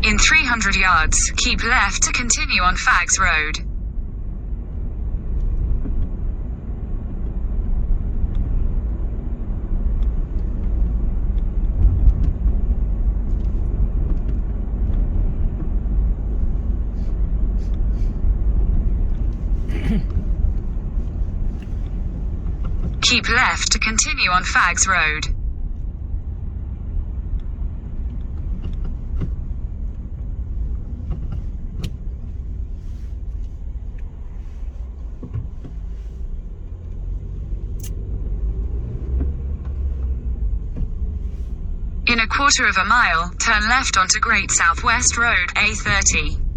In 300 yards, keep left to continue on Fags Road. Keep left to continue on Fags Road. In a quarter of a mile, turn left onto Great Southwest Road, A30.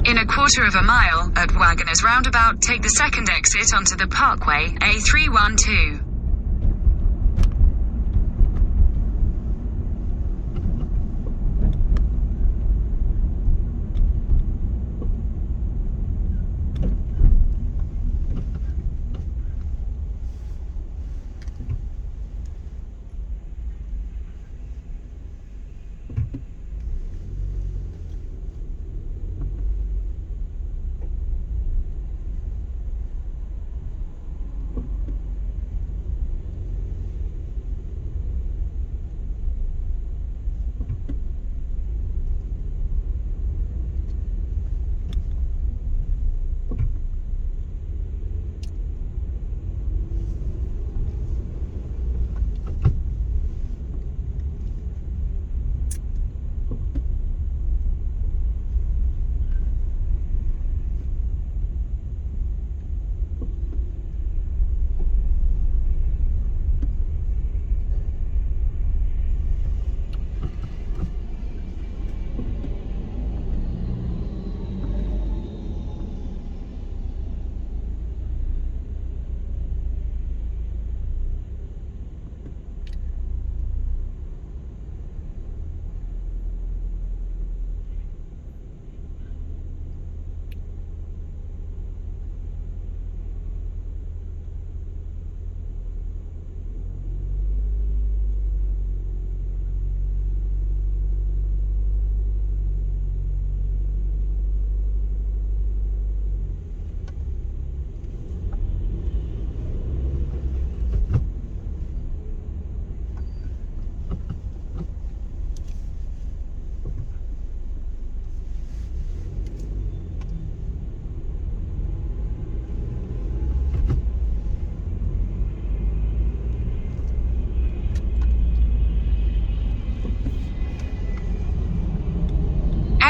In a quarter of a mile, at Wagoners Roundabout, take the second exit onto the Parkway, A312.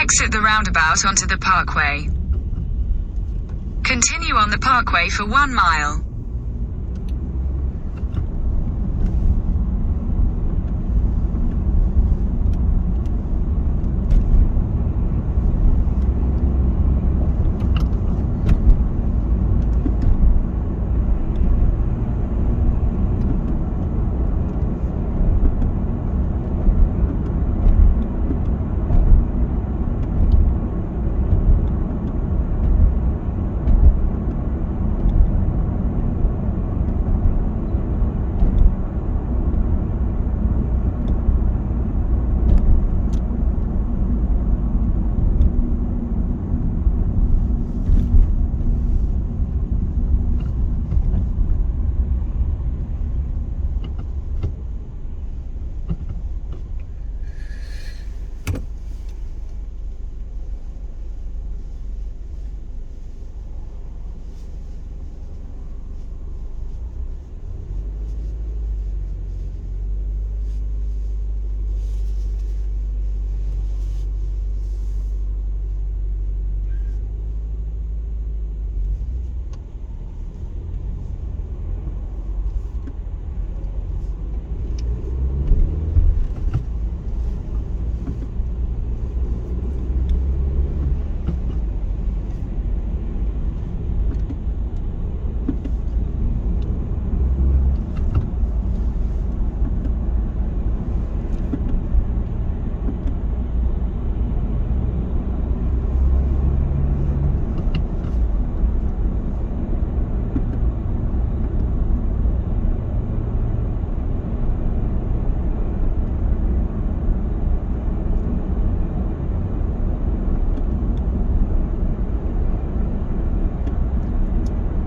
Exit the roundabout onto the parkway. Continue on the parkway for 1 mile.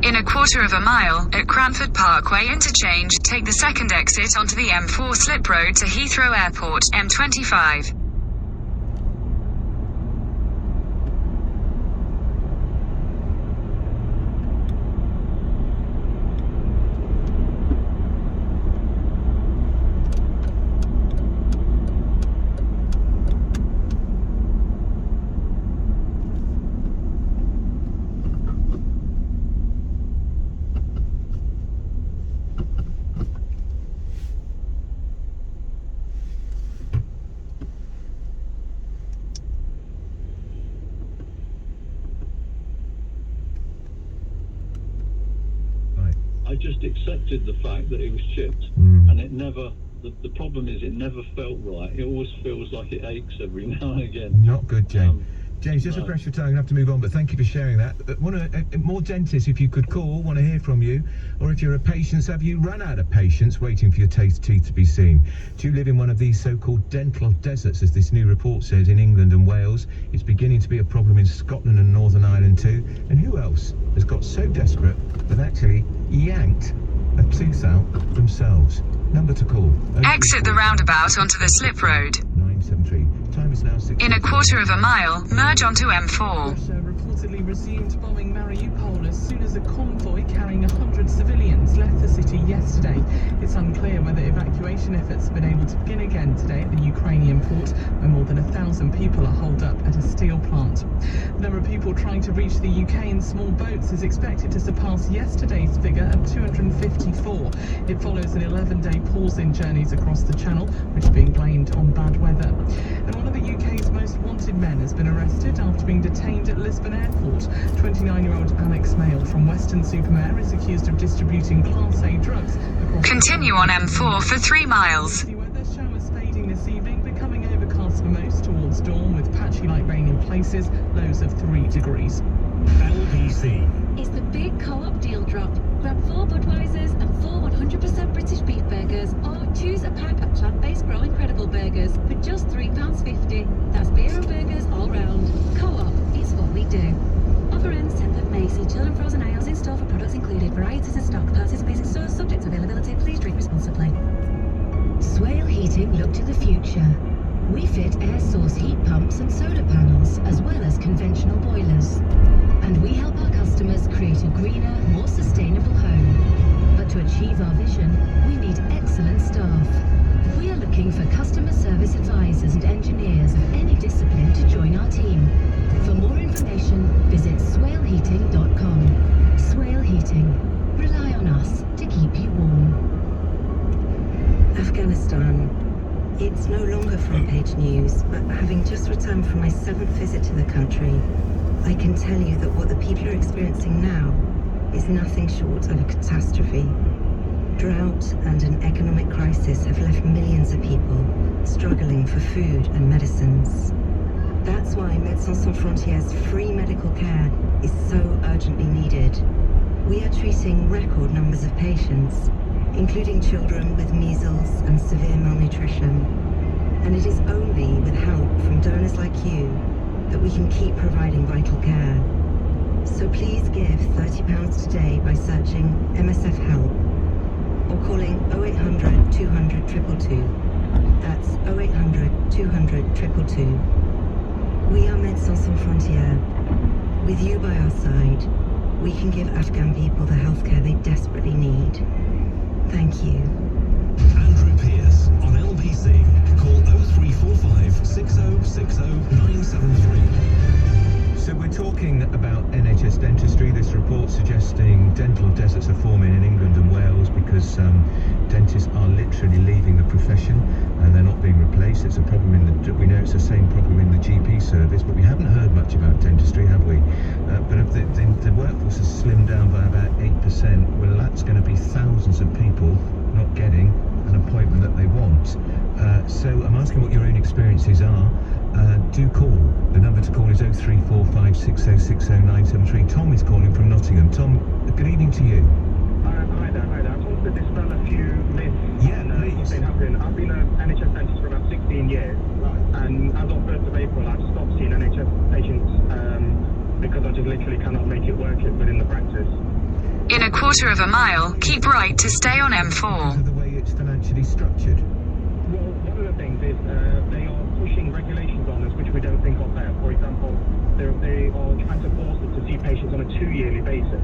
In a quarter of a mile, at Cranford Parkway Interchange, take the second exit onto the M4 slip road to Heathrow Airport, M25. I just accepted the fact that it was chipped, and it never. The problem is, it never felt right. It always feels like it aches every now and again. Not good, James. James, just a pressure time. I'm gonna have to move on, but thank you for sharing that. More dentists, if you could call, want to hear from you, or if you're a patient, have you run out of patience waiting for your teeth to be seen? Do you live in one of these so-called dental deserts, as this new report says, in England and Wales? It's beginning to be a problem in Scotland and Northern Ireland too. And who else has got so desperate that actually yanked a tooth out themselves? Number to call. Exit the roundabout onto the slip road. 973. Time is now 6. In a quarter of a mile, merge onto M4. Russia reportedly resumed bombing Mariupol as soon as a convoy carrying 100 civilians left the city yesterday. It's unclear whether evacuation efforts have been able to begin again today at the Ukrainian port, where more than 1,000 people are holed up at a steel plant. The number of people trying to reach the UK in small boats is expected to surpass yesterday's figure of 254. It follows an 11-day pause in journeys across the Channel, which is being blamed on bad weather. And one of the UK's most wanted men has been arrested after being detained at Lisbon Airport. 29-year-old Alex Mail from Western-super-Mare is accused of distributing Class A drugs across... Continue on M4 for 3 miles. The weather, showers fading this evening, becoming overcast for most towards dawn with patchy light rain in places, lows of 3 degrees. LBC. It's the big co-op deal drop. Grab 4 Budweisers and 4 100% British beef burgers, or choose a pack of plant-based Grow Incredible burgers for just £3.50. That's beer and burgers all round. Co-op, it's what we do. Offer ends 10th of May. See chilled and frozen aisles in store for products included. Varieties in stock. Participating stores subject to availability. Please drink responsibly. Swale Heating look to the future. We fit air source heat pumps and solar panels, as well as conventional boilers. And we help our customers create a greener, more sustainable home. But to achieve our vision, we need excellent staff. We are looking for customer service advisors and engineers of any discipline to join our team. having just returned from my 7th visit to the country, I can tell you that what the people are experiencing now is nothing short of a catastrophe. Drought and an economic crisis have left millions of people struggling for food and medicines. That's why Médecins Sans Frontières' free medical care is so urgently needed. We are treating record numbers of patients, including children with measles and severe malnutrition. And it is only with help from donors like you that we can keep providing vital care. So please give £30 today by searching MSF Help or calling 0800 200 222. That's 0800 200 222. We are Médecins Sans Frontières. With you by our side, we can give Afghan people the healthcare they desperately need. Thank you. Andrew Pierce on LPC. Call 0345 6060 973. So we're talking about NHS dentistry. This report suggesting dental deserts are forming in England and Wales because dentists are literally leaving the profession and they're not being replaced. It's a problem we know it's the same problem in the GP service, but we haven't heard much about dentistry, have we? But if the workforce has slimmed down by about 8%, well, that's going to be thousands of people not getting an appointment that they want. So I'm asking what your own experiences are. Do call. The number to call is 0345 6060 973. Tom is calling from Nottingham. Tom, good evening to you. Hi there. I just wanted to dispel a few myths on what's been happening. I've been an NHS dentist for about 16 years, and as of 1st of April, I've stopped seeing NHS patients because I just literally cannot make it work within the practice. In a quarter of a mile, keep right to stay on Because M4. of the way it's financially structured. Well, one of the things is they are pushing regulations on us which we don't think are fair. For example, they are trying to force us to see patients on a 2-yearly basis.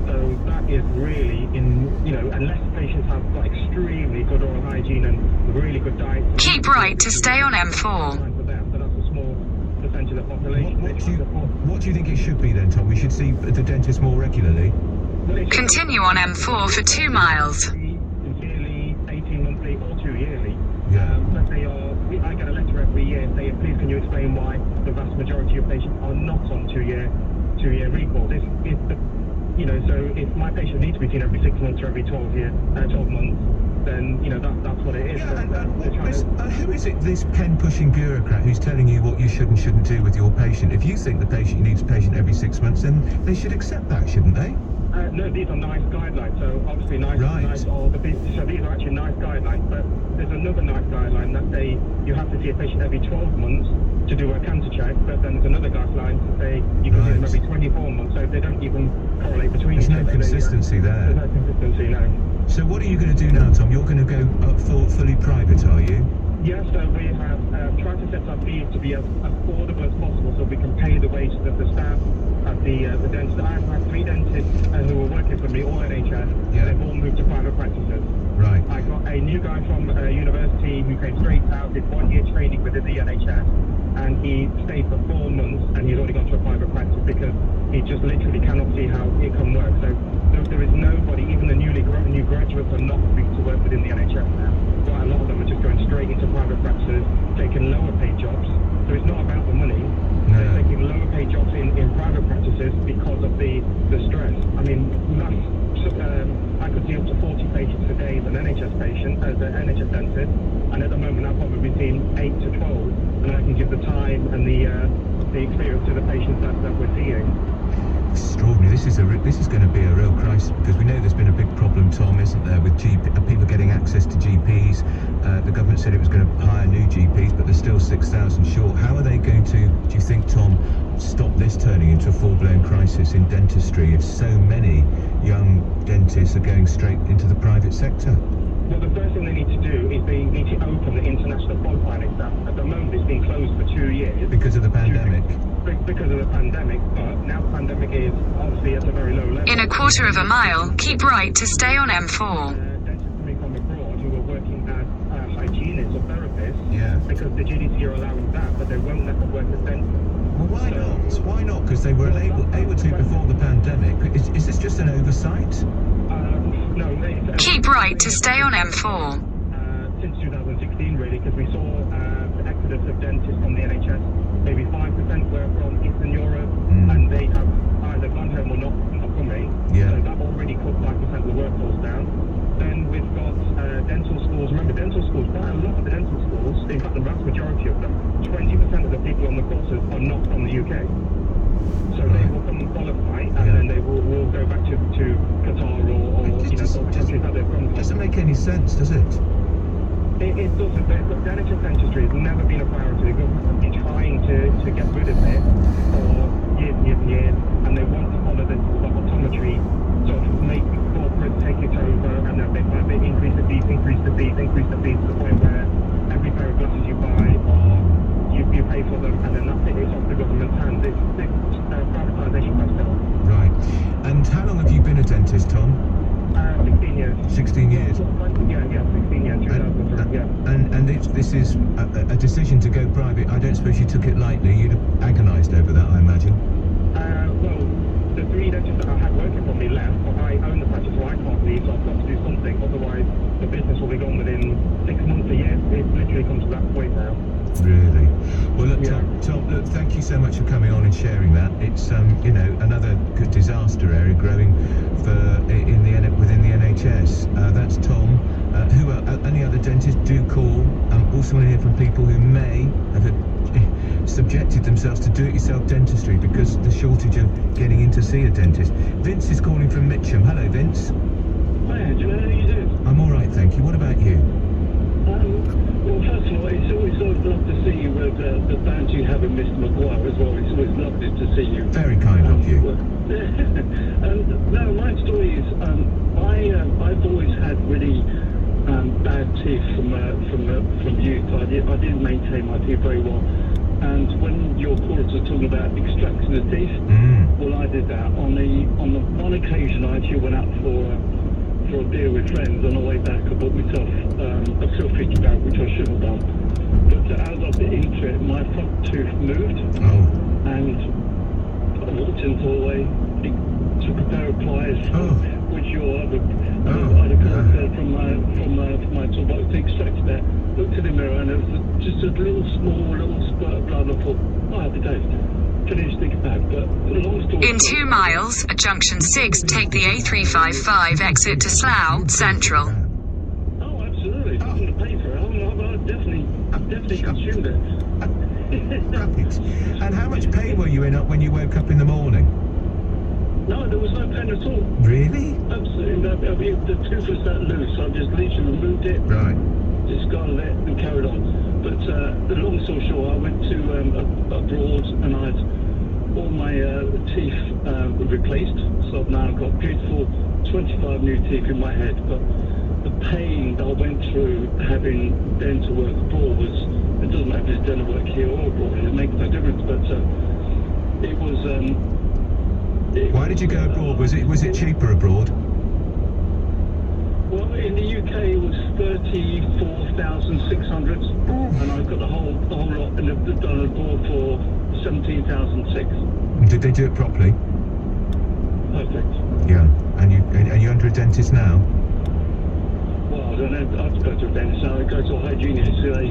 So that is really, unless patients have got extremely good oral hygiene and really good diet. Keep right to stay on M4. For them, but that's a small percentage of the population. What do you think it should be then, Tom? We should see the dentist more regularly? Continue on M4 for 2 miles. Sincerely, 18 monthly or 2 yearly. Yeah. But I get a letter every year saying, please can you explain why the vast majority of patients are not on 2-year recalls. So if my patient needs to be seen every 6 months or every 12 months, then that's what it is. Yeah, who is it, this pen-pushing bureaucrat who's telling you what you should and shouldn't do with your patient? If you think the patient needs a patient every 6 months, then they should accept that, shouldn't they? No, these are nice guidelines. So obviously so these are actually nice guidelines. But there's another nice guideline that say you have to see a patient every 12 months to do a cancer check. But then there's another guideline to say you can see them every 24 months. So they don't even correlate between. There's no consistency there. There's no consistency, no. So what are you going to do now, Tom? You're going to go up fully private, are you? Yes, so we have tried to set our fees to be as affordable as possible so we can pay the wages of the staff at the dentist. I've had 3 dentists who were working for me, all NHS. Yeah. They've all moved to private practices. Right. I got a new guy from university who came straight out, did 1 year training within the NHS, and he stayed for 4 months and he's already gone to a private practice because he just literally cannot see how it can work. So there is nobody, even the new graduates are not free to work within the NHS now. Quite a lot of them are just going straight into private practices, taking lower paid jobs. So it's not about the money. No. They're taking lower paid jobs in private practices because of the stress. I mean, I could see up to 40 patients a day as an NHS patient, as an NHS dentist, and at the moment I've probably seen 8 to 12, and I can give the time and the experience to the patients that we're seeing. Extraordinary. This is going to be a real crisis because we know there's been a big problem, Tom, isn't there, with people getting access to GPs. The government said it was going to hire new GPs, but they're still 6,000 short. How are they going to, do you think, Tom, stop this turning into a full-blown crisis in dentistry if so many young dentists are going straight into the private sector? Well, the first thing they need to do is they need to open the international qualifying exam. At the moment, it's been closed for 2 years. Because of the pandemic? Because of the pandemic, but now the pandemic is obviously at a very low level. In a quarter of a mile, keep right to stay on M4. Dentists coming from abroad who are working as hygienists or therapists, Yeah. because the GDC are allowing that, but they won't let them work as dentists. Well, why not? Why not? Because they were able to before the pandemic. Is this just an oversight? No. Keep right to stay on M4. Since 2016, really, because we saw the exodus of dentists from the NHS. Maybe 5% were from Eastern Europe, and they have either gone home or not coming. Yeah. So that already cut 5% of the workforce down. Then we've got dental schools. Remember, dental schools, quite a lot of the dental schools, in fact the vast majority of them, 20% of the people on the courses are not from the UK. So they will come and qualify, and then they will go back to Qatar or you know, other countries that they're from. Doesn't make any sense, does it? It doesn't. The NHS dentistry has never been a priority. The government has been trying to get rid of it for years and years and years, and they want to follow this optometry, sort of make corporate take it over, and then bit by bit increase the fees to the point where every pair of glasses you buy, or you pay for them, and then that's it. It's off the government's hands. It's privatisation by stealth. Right. And how long have you been a dentist, Tom? 16 years. 16 years. Yeah, 16 years. 2003. Yeah. And this is a decision to go private. I don't suppose you took it lightly. You'd have agonised over that, I imagine. Well, the 3 dentists that I had working for me left, but I own the practice, so I can't leave, so I've got to do something. Otherwise, the business will be gone within 6 months, a year. It literally comes to that point now. Really? Well, look, Yeah. Tom, look, thank you so much for coming on and sharing that. It's, you know, another good disaster area growing within the NHS. That's Tom. Any other dentists, do call. Also want to hear from people who may have subjected themselves to do-it-yourself dentistry because the shortage of getting in to see a dentist. Vince is calling from Mitcham. Hello, Vince. Hi, Angela. How are you doing? I'm all right, thank you. What about you? Well, first of all, it's always lovely to see you with the band you have with Mr. Maguire as well. It's always lovely to see you. Very kind of you. No, my story is I've always had really bad teeth from youth. I didn't maintain my teeth very well. And when your callers were talking about extracting the teeth, well, I did that. On the one occasion, I actually went out for a beer with friends. On the way back, I bought myself a filthy kebab, which I shouldn't have done. But as I bit into it, my front tooth moved, and I walked into the hallway, took a pair of pliers, which I'd have got from my toolbox to extract that. Looked in the mirror, and it was just a small spurt of blood. I thought, oh, happy days. Finished the kebab, but long story In 2 miles, at junction 6, take the A355 exit to Slough Central. Oh, absolutely. I'm going to pay for it. I definitely consumed it. Right. And how much pain were you in when you woke up in the morning? No, there was no pain at all. Really? Absolutely no. I mean, the tooth was that loose, so I just literally removed it, Right. discarded it, and carried on. But the long story short, I went to abroad, and I had all my teeth replaced. So now I've got beautiful 25 new teeth in my head. But the pain that I went through having dental work abroad was, it doesn't matter if it's dental work here or abroad, it makes no difference. But it was. Why did you go abroad? Was it cheaper abroad? Well, in the UK it was 34,600, and I got the whole lot, and they've done abroad for 17,600. Did they do it properly? Perfect. Yeah. And you under a dentist now? Well, I don't know. I have to go to a dentist now. I go to a hygienist. So they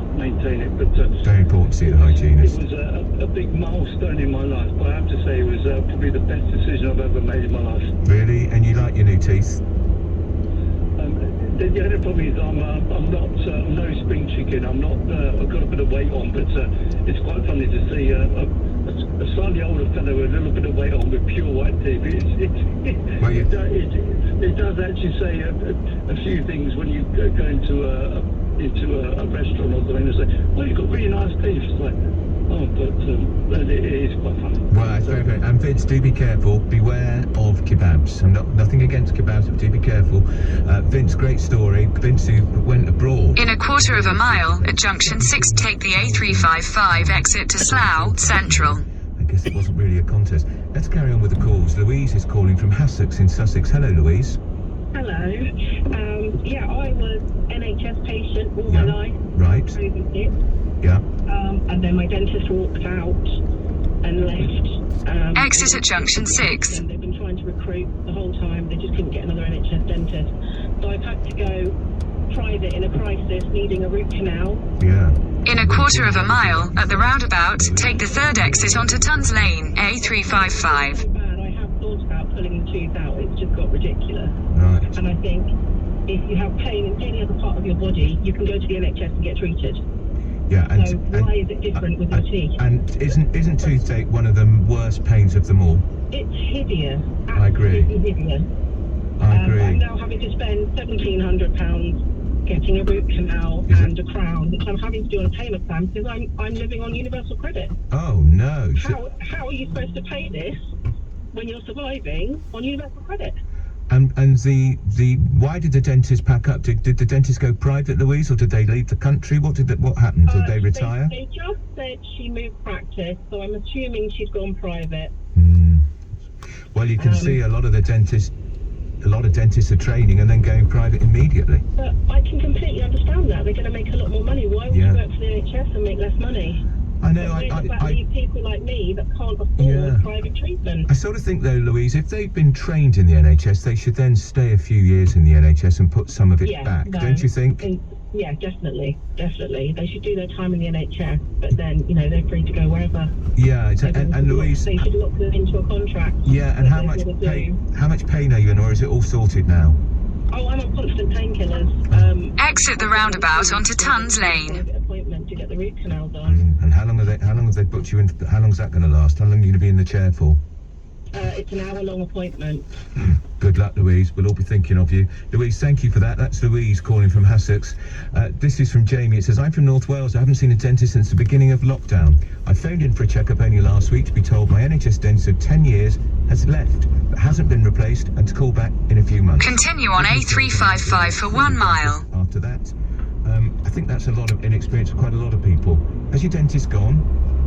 maintain it. But very important to see the hygienist. It was a big milestone in my life. But I have to say, it was probably the best decision I've ever made in my life. Really? And you like your new teeth? The other problem is I'm not no spring chicken. I'm not. I've got a bit of weight on, but it's quite funny to see a slightly older fellow with a little bit of weight on with pure white teeth. It does actually say a few things when you go into a restaurant or something. They say, "Oh, you've got really nice teeth." It's like, oh, but it is quite funny. Well, it's very. And Vince, do be careful. Beware of kebabs. I'm nothing against kebabs, but do be careful. Vince, great story. Vince who went abroad. In a 1/4 mile, at junction 6, take the A355 exit to Slough Central. I guess it wasn't really a contest. Let's carry on with the calls. Louise is calling from Hassocks in Sussex. Hello, Louise. Hello. Yeah, I was NHS patient all my life. Right. COVID-19. Yeah. And then my dentist walked out and left. Exit at junction 6. They've been trying to recruit the whole time. They just couldn't get another NHS dentist. So I've had to go private in a crisis, needing a root canal. Yeah. In a quarter of a mile, at the roundabout, take the third exit onto Tons Lane, A355. Bad. I have thought about pulling the tooth out. It's just got ridiculous. Right. And I think if you have pain in any other part of your body, you can go to the NHS and get treated. Yeah, and, So why is it different with your teeth? And isn't toothache one of the worst pains of them all? It's hideous. I agree. Absolutely hideous. I agree. I'm now having to spend £1,700 getting a root canal Is it? and a crown, which I'm having to do on a payment plan because I'm living on universal credit. Oh no. How are you supposed to pay this when you're surviving on universal credit? And the why did the dentist pack up? Did the dentist go private, Louise, or did they leave the country? What happened? Did they retire? They just said she moved practice, so I'm assuming she's gone private. Well, you can see a lot of dentists are training and then going private immediately. But I can completely understand that. They're going to make a lot more money. Why would you work for the NHS and make less money? I know. I leave people like me that can't afford private treatment. I sort of think, though, Louise, if they've been trained in the NHS, they should then stay a few years in the NHS and put some of it back. No. Don't you think? Yeah, definitely. They should do their time in the NHS, but then, they're free to go wherever. Yeah, and Louise... They should lock them into a contract. Yeah, and how much pain are you in, or is it all sorted now? Oh, I'm on constant painkillers. Exit the roundabout onto Tons Lane. Appointment to get the root canal done. And how long have they booked you in? How long's that going to last? How long are you going to be in the chair for? It's an hour-long appointment. Good luck, Louise. We'll all be thinking of you. Louise, thank you for that. That's Louise calling from Hassocks. This is from Jamie. It says, I'm from North Wales. I haven't seen a dentist since the beginning of lockdown. I phoned in for a checkup only last week to be told my NHS dentist of 10 years has left, but hasn't been replaced, and to call back in a few months. Continue on A355 for 1 mile. After that, I think that's a lot of inexperience for quite a lot of people. Has your dentist gone?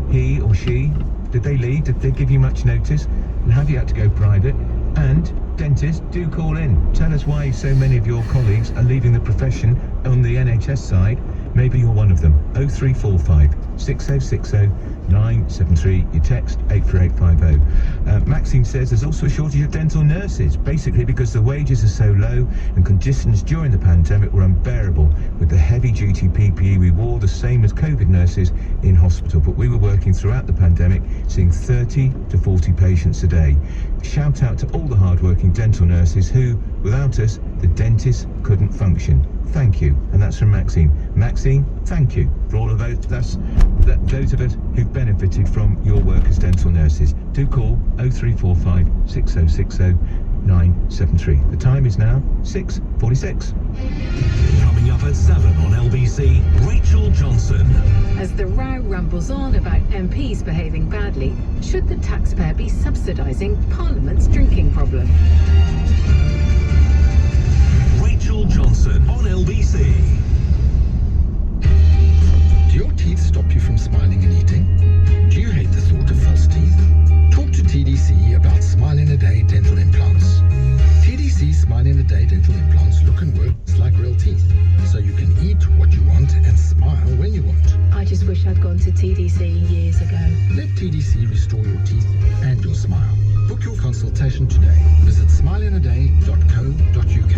He or she? Did they leave? Did they give you much notice? And have you had to go private? And dentists, do call in. Tell us why so many of your colleagues are leaving the profession on the NHS side. Maybe you're one of them. 0345 6060 973. Your text 84850. Maxine says there's also a shortage of dental nurses, basically because the wages are so low and conditions during the pandemic were unbearable with the heavy-duty PPE we wore, the same as COVID nurses in hospital. But we were working throughout the pandemic, seeing 30 to 40 patients a day. Shout out to all the hard-working dental nurses who, without us, the dentists couldn't function. Thank you. And that's from Maxine. Maxine, thank you for all of those. Those of us who've benefited from your work as dental nurses. Do call 0345 6060 973. The time is now 6:46. Coming up at 7 on LBC, Rachel Johnson. As the row rumbles on about MPs behaving badly, should the taxpayer be subsidising Parliament's drinking problem? Rachel Johnson on LBC. Do your teeth stop you from smiling and eating? Do you hate the thought of false teeth? Talk to TDC about Smile in a Day dental implants. TDC Smile in a Day dental implants look and work like real teeth, so you can eat what you want and smile when you want. I just wish I'd gone to TDC years ago. Let TDC restore your teeth and your smile. Book your consultation today. Visit smileinaday.co.uk.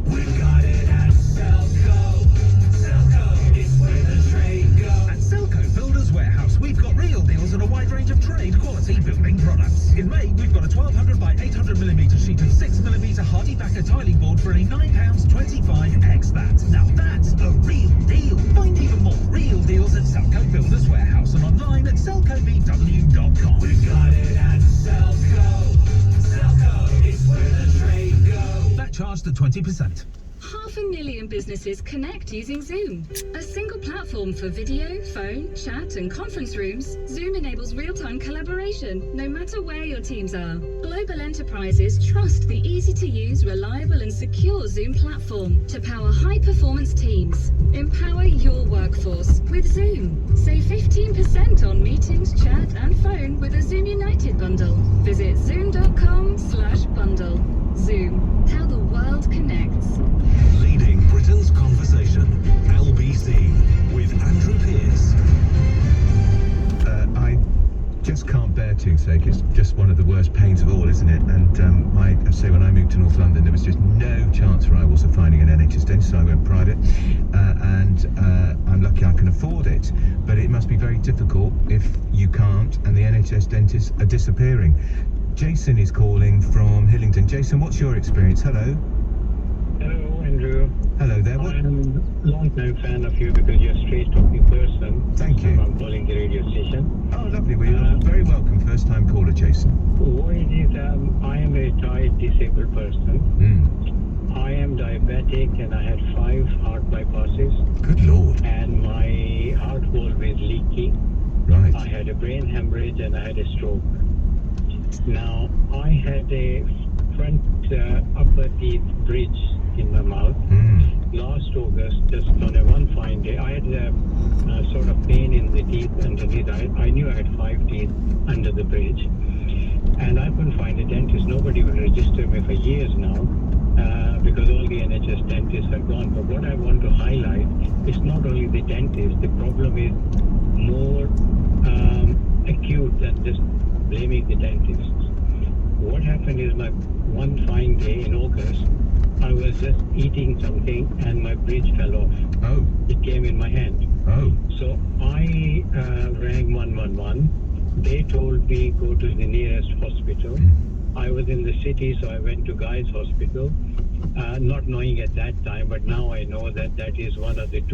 We've got it at Selco. Selco is where the trade goes. At Selco Builders Warehouse, we've got real deals on a wide range of trade quality building products. In May, we've got a 1200 by 800mm sheet of 6mm hardy backer tiling board for only £9.25 ex that. Now that's a real deal. Find even more real deals at Selco Builders Warehouse and online at selcobw.com. We've got it at Selco. Selco is where the trade goes. That charged at 20%. 500,000 businesses connect using Zoom. A single platform for video, phone, chat and conference rooms, Zoom enables real-time collaboration, no matter where your teams are. Global enterprises trust the easy-to-use, reliable and secure Zoom platform to power high-performance teams. Empower your workforce with Zoom. Save 15% on meetings, chat and phone with a Zoom United bundle. Visit zoom.com/bundle. Zoom, how the world connects. Leading Britain's conversation. LBC with Andrew Pearce. I just can't bear toothache. It's just one of the worst pains of all, isn't it? And I say when I moved to North London, there was just no chance for I was of finding an NHS dentist, so I went private, and I'm lucky I can afford it. But it must be very difficult if you can't, and the NHS dentists are disappearing. Jason is calling from Hillingdon. Jason, what's your experience? Hello. Hello, Andrew. Hello there. I am a long-time fan of you because you're a straight-talking person. Thank you. I'm calling the radio station. Oh, lovely. Well, you're very welcome. First-time caller, Jason. What it is, I am a retired disabled person. I am diabetic and I had 5 heart bypasses. Good Lord. And my heart was always leaky. Right. I had a brain hemorrhage and I had a stroke. Now, I had a front upper teeth bridge in my mouth. Last August, just on a one fine day, I had a sort of pain in the teeth underneath. I knew I had 5 teeth under the bridge. And I couldn't find a dentist. Nobody would register me for years now because all the NHS dentists are gone. But what I want to highlight is not only the dentist, the problem is more acute than just blaming the dentist. What happened is my one fine day in August, I was just eating something and my bridge fell off. Oh. It came in my hand. Oh. So I rang 111. They told me go to the nearest hospital. I was in the city, so I went to Guy's Hospital, not knowing at that time, but now I know that that is one of the 2